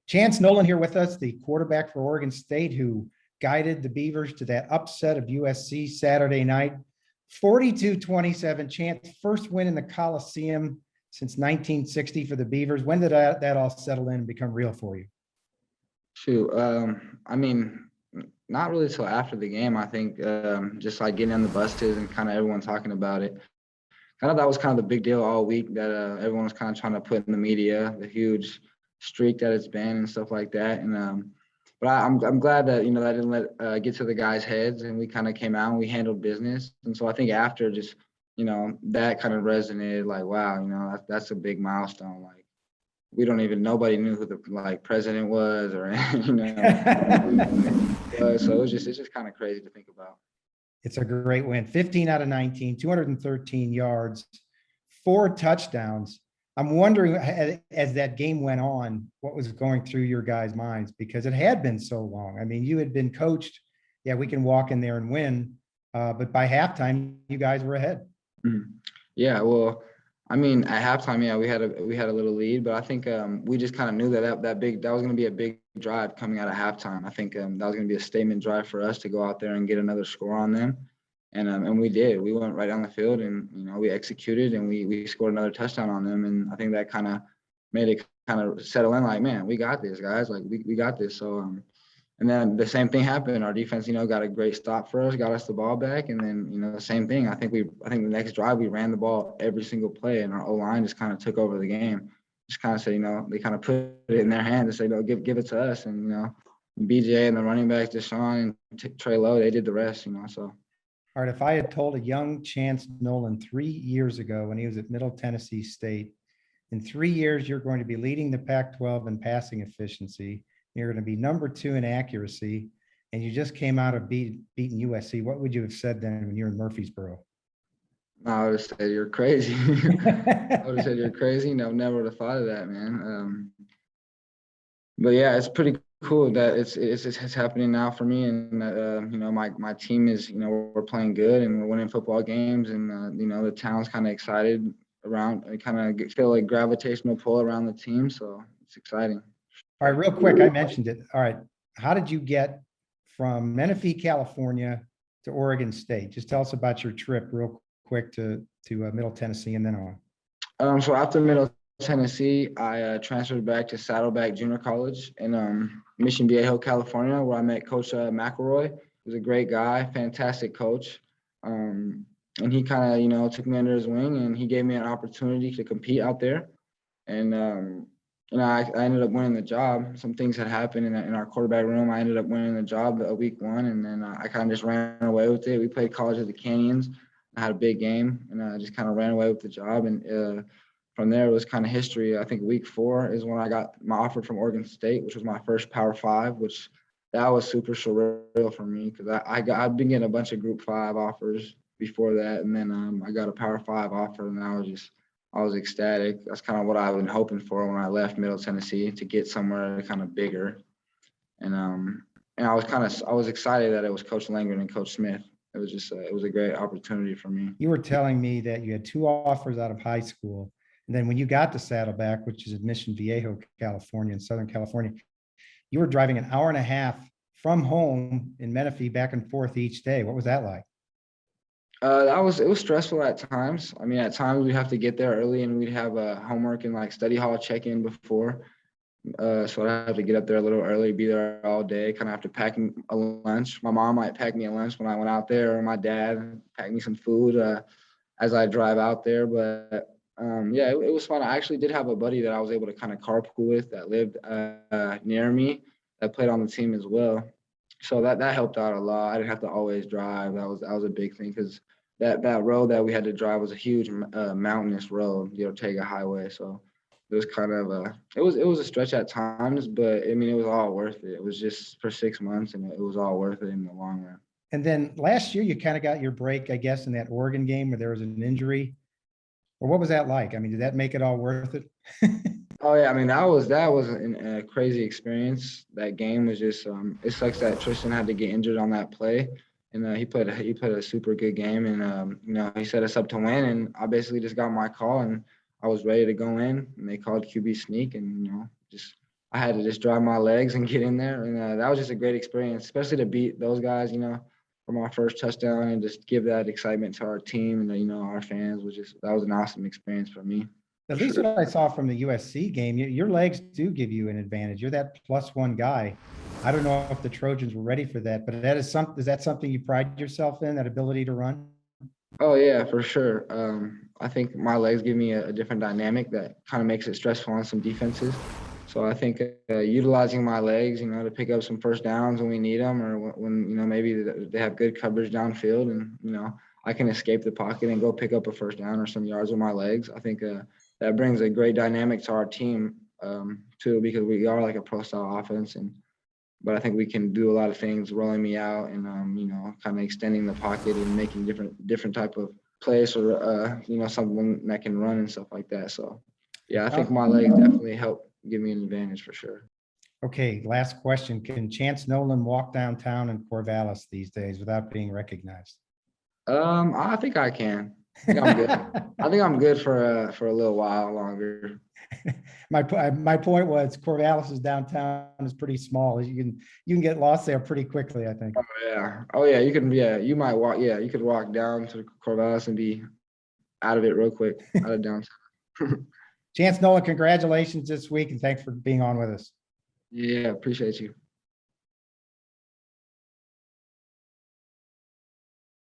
Chance Nolan here with us, the quarterback for Oregon State, who guided the Beavers to that upset of USC Saturday night. 42-27, Chance, first win in the Coliseum since 1960 for the Beavers. When did that all settle in and become real for you? Shoot, I mean, not really till after the game. I think just like getting on the buses and kind of everyone talking about it. Kind of that was kind of the big deal all week that everyone was kind of trying to put in the media, the huge streak that it's been and stuff like that. And but I'm glad that that didn't let get to the guys' heads, and we kind of came out and we handled business. And so I think after just that kind of resonated, like, wow, that's a big milestone. Like, we don't even, nobody knew who the president was or so it's just kind of crazy to think about. It's a great win. 15 out of 19, 213 yards, 4 touchdowns. I'm wondering, as that game went on, what was going through your guys' minds, because it had been so long. I mean, you had been coached, yeah, we can walk in there and win, but by halftime, you guys were ahead. Mm-hmm. Yeah, well, I mean, at halftime, yeah, we had a little lead, but I think we just kind of knew that was going to be a big drive coming out of halftime. I think that was going to be a statement drive for us to go out there and get another score on them, and we did. We went right down the field, and we executed, and we scored another touchdown on them, and I think that kind of made it kind of settle in. Like, man, we got this, guys. Like, we got this. So and then the same thing happened. Our defense, got a great stop for us, got us the ball back, and then the same thing. I think the next drive we ran the ball every single play, and our O-line just kind of took over the game. Just kind of said, they kind of put it in their hands and say, give it to us, and BJ and the running backs, Deshaun and Trey Lowe, they did the rest, so. All right, if I had told a young Chance Nolan 3 years ago when he was at Middle Tennessee State, in 3 years you're going to be leading the Pac-12 in passing efficiency, you're going to be number 2 in accuracy, and you just came out of beating USC, what would you have said then when you're in Murfreesboro? I would have said you're crazy. I would have said you're crazy. Never would have thought of that, man. But yeah, it's pretty cool that it's happening now for me, and my team is we're playing good and we're winning football games, and the town's kind of excited around. I kind of feel like gravitational pull around the team, so it's exciting. All right, real quick, I mentioned it. All right, how did you get from Menifee, California to Oregon State? Just tell us about your trip real quick to Middle Tennessee and then on. So after Middle Tennessee, I transferred back to Saddleback Junior College in Mission Viejo, California, where I met Coach McElroy. He was a great guy, fantastic coach. And he kind of, took me under his wing, and he gave me an opportunity to compete out there. And I ended up winning the job. Some things had happened in our quarterback room. I ended up winning the job week 1, and then I kind of just ran away with it. We played College of the Canyons. I had a big game, and I just kind of ran away with the job. And from there, it was kind of history. I think week 4 is when I got my offer from Oregon State, which was my first Power 5, which that was super surreal for me, because I'd been getting a bunch of Group 5 offers before that, and then I got a Power 5 offer, and I was ecstatic. That's kind of what I've been hoping for when I left Middle Tennessee, to get somewhere kind of bigger. And I was excited that it was Coach Langren and Coach Smith. It was just it was a great opportunity for me. You were telling me that you had 2 offers out of high school, and then when you got to Saddleback, which is in Mission Viejo, California, in Southern California, you were driving an hour and a half from home in Menifee back and forth each day. What was that like? It was stressful at times. I mean, at times we'd have to get there early, and we'd have homework and study hall check-in before. So I'd have to get up there a little early, be there all day, kind of have to pack a lunch. My mom might pack me a lunch when I went out there, or my dad packed me some food as I drive out there. But yeah, it was fun. I actually did have a buddy that I was able to kind of carpool with that lived near me, that played on the team as well. So that helped out a lot. I didn't have to always drive. That was a big thing, because that road that we had to drive was a huge mountainous road, the Ortega Highway. So it was kind of it was a stretch at times, but I mean, it was all worth it. It was just for 6 months, and it was all worth it in the long run. And then last year, you kind of got your break, I guess, in that Oregon game where there was an injury. Or what was that like? I mean, did that make it all worth it? Oh yeah, I mean, that was a crazy experience. That game was just it sucks that Tristan had to get injured on that play, and he played a super good game, and he set us up to win, and I basically just got my call, and I was ready to go in, and they called QB sneak, and just I had to just drive my legs and get in there. And that was just a great experience, especially to beat those guys, for my first touchdown and just give that excitement to our team and, our fans that was an awesome experience for me. At least what I saw from the USC game, your legs do give you an advantage. You're that +1 guy. I don't know if the Trojans were ready for that, but is that something you pride yourself in, that ability to run? Oh yeah, for sure. I think my legs give me a different dynamic that kind of makes it stressful on some defenses. So I think utilizing my legs, to pick up some first downs when we need them, or when maybe they have good coverage downfield, and I can escape the pocket and go pick up a first down or some yards with my legs. I think that brings a great dynamic to our team too, because we are like a pro style offense, but I think we can do a lot of things, rolling me out and kind of extending the pocket and making different type of plays, or someone that can run and stuff like that. So yeah, I think my legs definitely help give me an advantage for sure. Okay, last question. Can Chance Nolan walk downtown in Corvallis these days without being recognized? I think I can. I think I'm good. I think I'm good for a little while longer. My point was Corvallis is downtown is pretty small. You can get lost there pretty quickly, I think. Oh yeah. You can. Yeah, you might walk. Yeah, you could walk down to Corvallis and be out of it real quick, out of downtown. Chance Nolan, congratulations this week, and thanks for being on with us. Yeah, appreciate you.